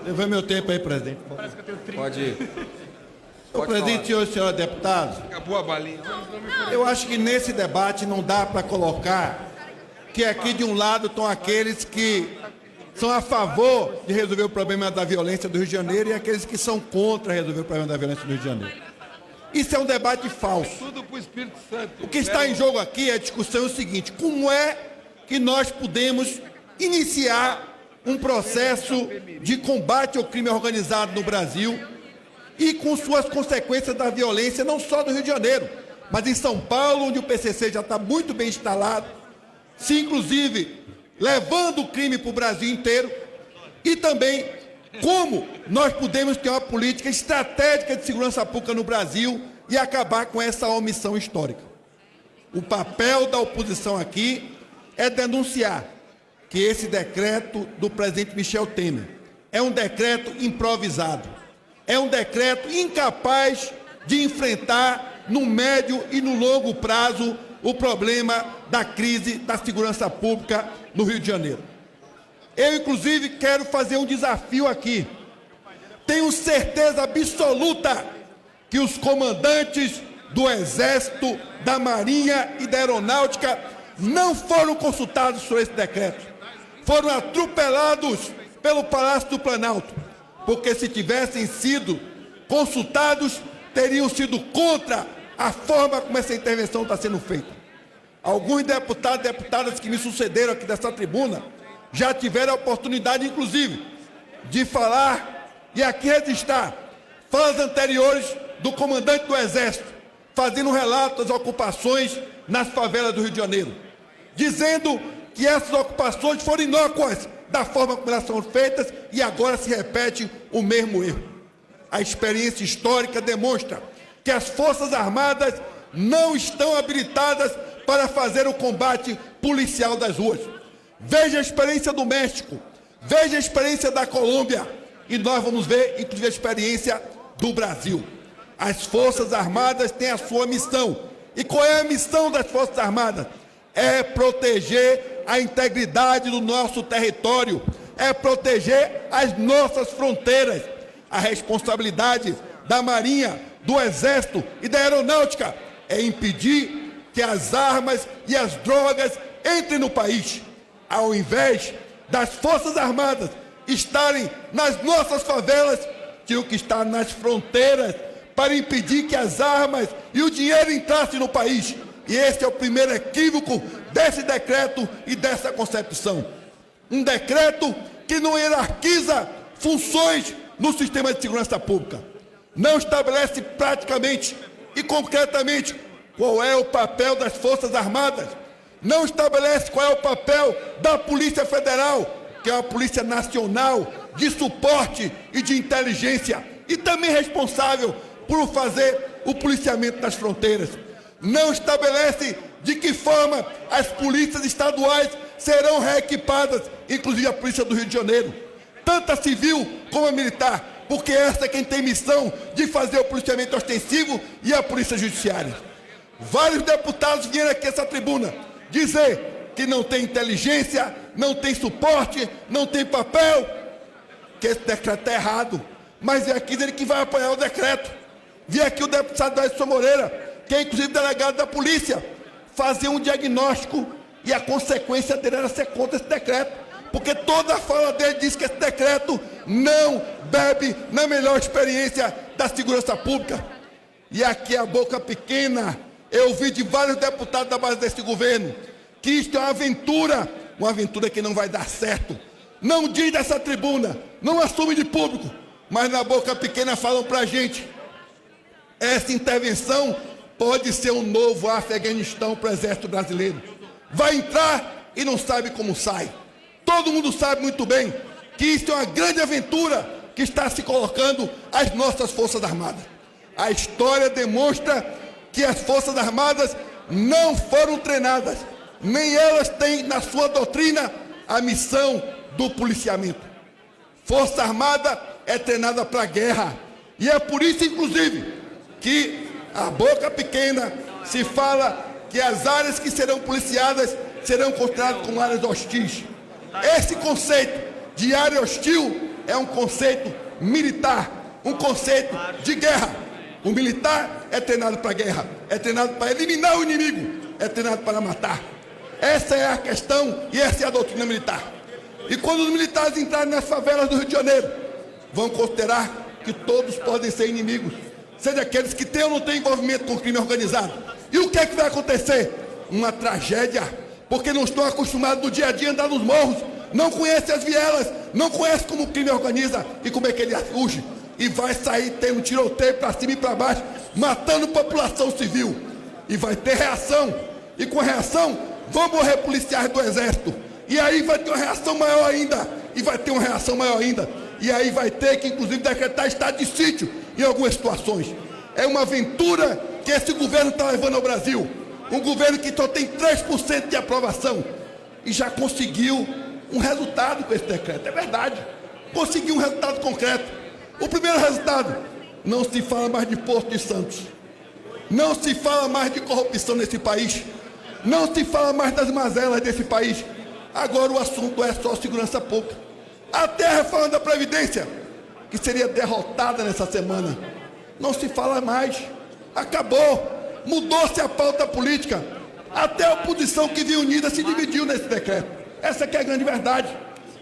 Levei meu tempo aí, presidente. Parece que eu tenho 30. Pode ir. Senhor presidente, senhores e senhora deputados, Acabou a balinha. eu acho que nesse debate não dá para colocar que aqui de um lado estão aqueles que são a favor de resolver o problema da violência do Rio de Janeiro e aqueles que são contra resolver o problema da violência do Rio de Janeiro. Isso é um debate falso. Tudo para o Espírito Santo. O que está em jogo aqui, a discussão é o seguinte: como é que nós podemos iniciar um processo de combate ao crime organizado no Brasil e com suas consequências da violência, não só do Rio de Janeiro, mas em São Paulo, onde o PCC já está muito bem instalado, se inclusive levando o crime para o Brasil inteiro, e também como nós podemos ter uma política estratégica de segurança pública no Brasil e acabar com essa omissão histórica. O papel da oposição aqui é denunciar que esse decreto do presidente Michel Temer é um decreto improvisado, é um decreto incapaz de enfrentar no médio e no longo prazo o problema da crise da segurança pública no Rio de Janeiro. Eu, inclusive, quero fazer um desafio aqui. Tenho certeza absoluta que os comandantes do Exército, da Marinha e da Aeronáutica não foram consultados sobre esse decreto. Foram atropelados pelo Palácio do Planalto, porque se tivessem sido consultados, teriam sido contra a forma como essa intervenção está sendo feita. Alguns deputados e deputadas que me sucederam aqui dessa tribuna já tiveram a oportunidade, inclusive, de falar e aqui registrar falas anteriores do comandante do Exército, fazendo um relato das ocupações nas favelas do Rio de Janeiro, dizendo que essas ocupações foram inócuas da forma como elas são feitas e agora se repete o mesmo erro. A experiência histórica demonstra que as Forças Armadas não estão habilitadas para fazer o combate policial das ruas. Veja a experiência do México, veja a experiência da Colômbia e nós vamos ver, inclusive, a experiência do Brasil. As Forças Armadas têm a sua missão. E qual é a missão das Forças Armadas? É proteger a integridade do nosso território, é proteger as nossas fronteiras. A responsabilidade da Marinha, do Exército e da Aeronáutica é impedir que as armas e as drogas entrem no país. Ao invés das Forças Armadas estarem nas nossas favelas, tinham que estar nas fronteiras para impedir que as armas e o dinheiro entrassem no país. E esse é o primeiro equívoco desse decreto e dessa concepção. Um decreto que não hierarquiza funções no sistema de segurança pública. Não estabelece praticamente e concretamente qual é o papel das Forças Armadas. Não estabelece qual é o papel da Polícia Federal, que é uma polícia nacional de suporte e de inteligência, e também responsável por fazer o policiamento das fronteiras. Não estabelece de que forma as polícias estaduais serão reequipadas, inclusive a Polícia do Rio de Janeiro, tanto a civil como a militar, porque essa é quem tem missão de fazer o policiamento ostensivo e a Polícia Judiciária. Vários deputados vieram aqui a essa tribuna dizer que não tem inteligência, não tem suporte, não tem papel, que esse decreto é errado. Mas é aqui dele que vai apoiar o decreto. Vi aqui o deputado Edson Moreira, que é inclusive delegado da polícia, fazer um diagnóstico e a consequência dele era ser contra esse decreto, porque toda a fala dele diz que esse decreto não bebe na melhor experiência da segurança pública. E aqui a boca pequena, eu ouvi de vários deputados da base desse governo que isto é uma aventura que não vai dar certo. Não diz dessa tribuna, não assume de público, mas na boca pequena falam para a gente. Essa intervenção pode ser um novo Afeganistão para o Exército Brasileiro. Vai entrar e não sabe como sai. Todo mundo sabe muito bem que isso é uma grande aventura que está se colocando às nossas Forças Armadas. A história demonstra que as Forças Armadas não foram treinadas, nem elas têm na sua doutrina a missão do policiamento. Força Armada é treinada para a guerra. E é por isso, inclusive, que a boca pequena se fala que as áreas que serão policiadas serão consideradas como áreas hostis. Esse conceito de área hostil é um conceito militar, um conceito de guerra. O militar é treinado para a guerra, é treinado para eliminar o inimigo, é treinado para matar. Essa é a questão e essa é a doutrina militar. E quando os militares entrarem nas favelas do Rio de Janeiro, vão considerar que todos podem ser inimigos, seja aqueles que têm ou não têm envolvimento com o crime organizado. E o que é que vai acontecer? Uma tragédia, porque não estão acostumados no dia a dia a andar nos morros, não conhecem as vielas, não conhecem como o crime organiza e como é que ele surge. E vai sair tendo tiroteio para cima e para baixo, matando população civil. E vai ter reação. E com a reação, vão morrer policiais do Exército. E aí vai ter uma reação maior ainda. E vai ter uma reação maior ainda. E aí vai ter que, inclusive, decretar estado de sítio em algumas situações. É uma aventura que esse governo está levando ao Brasil. Um governo que só tem 3% de aprovação. E já conseguiu um resultado com esse decreto. É verdade. Conseguiu um resultado concreto. O primeiro resultado, não se fala mais de Porto de Santos. Não se fala mais de corrupção nesse país. Não se fala mais das mazelas desse país. Agora o assunto é só segurança pública. Até a reforma da Previdência, que seria derrotada nessa semana, não se fala mais. Acabou. Mudou-se a pauta política. Até a oposição que vinha unida se dividiu nesse decreto. Essa que é a grande verdade.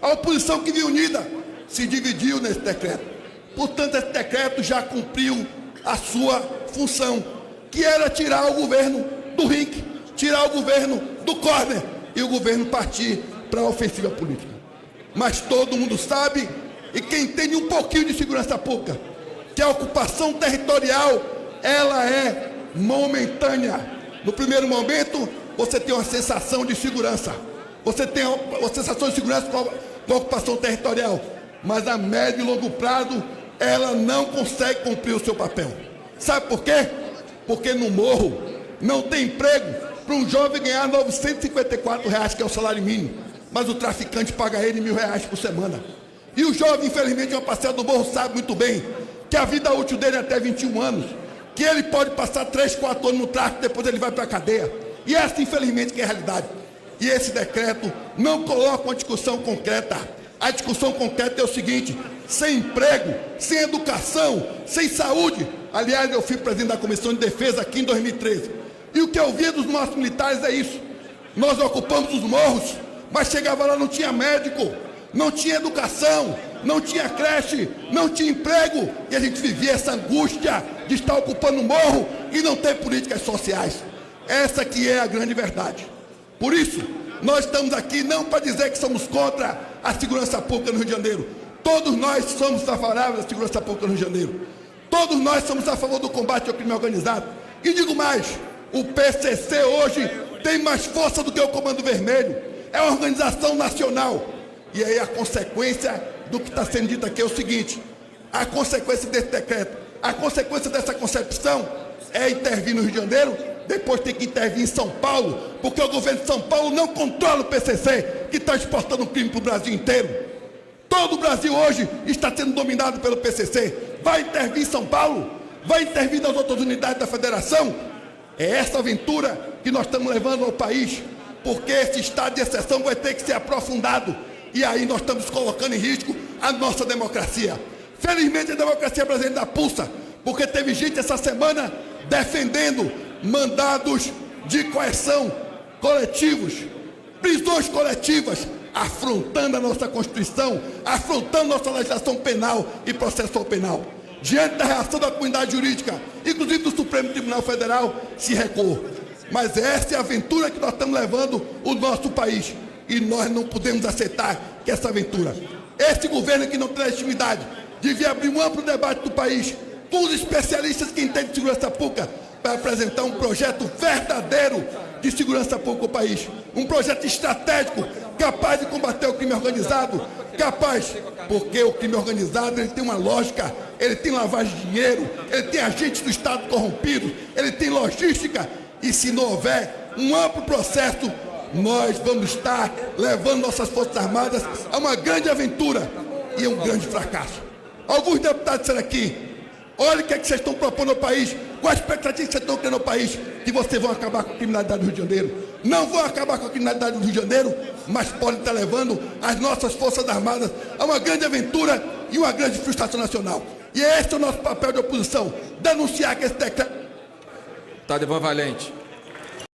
A oposição que vinha unida se dividiu nesse decreto. Portanto, esse decreto já cumpriu a sua função, que era tirar o governo do ringue, tirar o governo do córner e o governo partir para a ofensiva política. Mas todo mundo sabe, e quem entende um pouquinho de segurança pública, que a ocupação territorial, ela é momentânea. No primeiro momento, você tem uma sensação de segurança. Você tem uma sensação de segurança com a ocupação territorial. Mas a médio e longo prazo, ela não consegue cumprir o seu papel. Sabe por quê? Porque no morro não tem emprego para um jovem ganhar R$ 954, que é o salário mínimo, mas o traficante paga ele R$ 1.000 por semana. E o jovem, infelizmente, uma parcela do morro sabe muito bem que a vida útil dele é até 21 anos, que ele pode passar 3, 4 anos no tráfico, depois ele vai para a cadeia. E essa, infelizmente, que é a realidade. E esse decreto não coloca uma discussão concreta. A discussão concreta é o seguinte: sem emprego, sem educação, sem saúde. Aliás, eu fui presidente da Comissão de Defesa aqui em 2013. E o que eu via dos nossos militares é isso. Nós ocupamos os morros, mas chegava lá, não tinha médico, não tinha educação, não tinha creche, não tinha emprego. E a gente vivia essa angústia de estar ocupando o morro e não ter políticas sociais. Essa que é a grande verdade. Por isso, nós estamos aqui não para dizer que somos contra a segurança pública no Rio de Janeiro. Todos nós somos favoráveis à segurança pública no Rio de Janeiro. Todos nós somos a favor do combate ao crime organizado. E digo mais, o PCC hoje tem mais força do que o Comando Vermelho. É uma organização nacional. E aí a consequência do que está sendo dito aqui é o seguinte: a consequência desse decreto, a consequência dessa concepção é intervir no Rio de Janeiro, depois tem que intervir em São Paulo, porque o governo de São Paulo não controla o PCC, que está exportando o crime para o Brasil inteiro. Todo o Brasil hoje está sendo dominado pelo PCC. Vai intervir em São Paulo? Vai intervir nas outras unidades da federação? É essa aventura que nós estamos levando ao país, porque esse estado de exceção vai ter que ser aprofundado. E aí nós estamos colocando em risco a nossa democracia. Felizmente a democracia brasileira ainda pulsa, porque teve gente essa semana defendendo mandados de coerção coletivos, prisões coletivas, afrontando a nossa Constituição, afrontando nossa legislação penal e processual penal. Diante da reação da comunidade jurídica, inclusive do Supremo Tribunal Federal, se recuou. Mas essa é a aventura que nós estamos levando o nosso país. E nós não podemos aceitar que essa aventura, esse governo que não tem legitimidade, devia abrir um amplo debate do país, com os especialistas que entendem de segurança pública, para apresentar um projeto verdadeiro de segurança pública ao país. Um projeto estratégico, capaz de combater o crime organizado, capaz, porque o crime organizado ele tem uma lógica, ele tem lavagem de dinheiro, ele tem agentes do Estado corrompidos, ele tem logística, e se não houver um amplo processo, nós vamos estar levando nossas Forças Armadas a uma grande aventura e um grande fracasso. Alguns deputados disseram aqui: olha o que é que vocês estão propondo ao país, qual a expectativa que vocês estão criando ao país, que vocês vão acabar com a criminalidade do Rio de Janeiro. Não vão acabar com a criminalidade do Rio de Janeiro, mas podem estar levando as nossas Forças Armadas a uma grande aventura e uma grande frustração nacional. E esse é o nosso papel de oposição, denunciar que esse decreto... Deputado Ivan Valente.